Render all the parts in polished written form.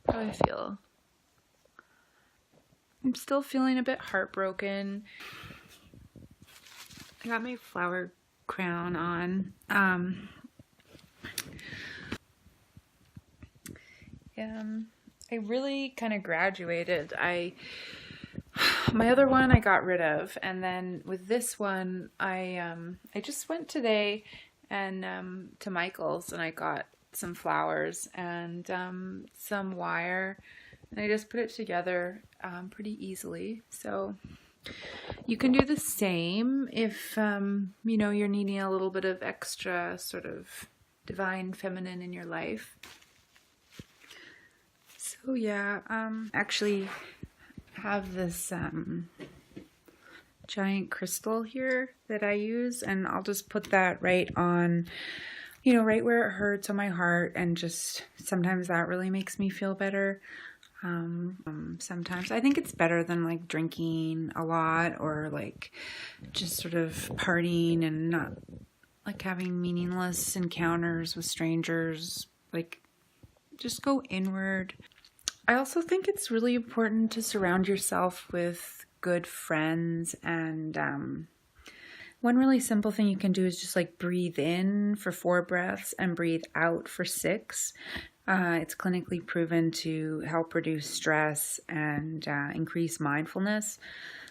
How do I feel? I'm still feeling a bit heartbroken. I got my flower crown on. I really kind of graduated. My other one I got rid of, and then with this one I just went today and to Michael's, and I got some flowers and some wire, and I just put it together pretty easily. So you can do the same if you know, you're needing a little bit of extra sort of divine feminine in your life. So yeah, actually have this giant crystal here that I use, and I'll just put that right on, you know, right where it hurts on my heart, and just sometimes that really makes me feel better. Sometimes I think it's better than like drinking a lot or like just sort of partying and not like having meaningless encounters with strangers. Like, just go inward. I also think it's really important to surround yourself with good friends, and one really simple thing you can do is just like breathe in for 4 breaths and breathe out for 6. It's clinically proven to help reduce stress and increase mindfulness.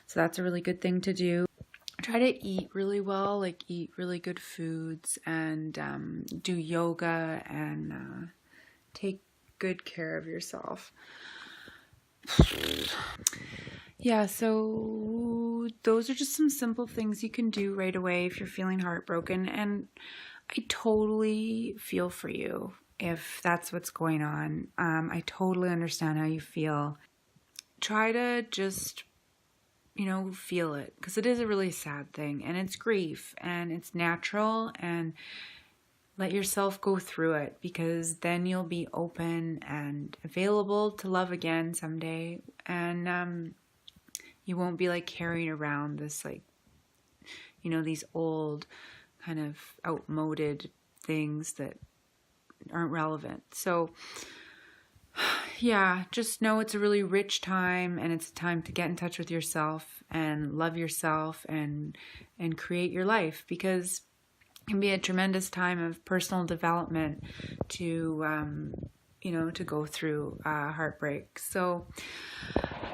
So that's a really good thing to do. Try to eat really well, like eat really good foods, and do yoga, and take good care of yourself. Yeah, so those are just some simple things you can do right away if you're feeling heartbroken. And I totally feel for you if that's what's going on. I totally understand how you feel. Try to just, you know, feel it, because it is a really sad thing, and it's grief, and it's natural, and let yourself go through it, because then you'll be open and available to love again someday, and you won't be like carrying around this, like, you know, these old kind of outmoded things that aren't relevant. So yeah, just know it's a really rich time, and it's a time to get in touch with yourself and love yourself and create your life, because it can be a tremendous time of personal development to you know, to go through heartbreak. So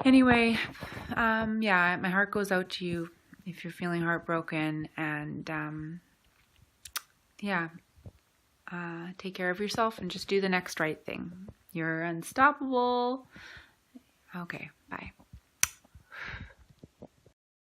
anyway, yeah, my heart goes out to you if you're feeling heartbroken, and yeah, take care of yourself and just do the next right thing. You're unstoppable. Okay, bye.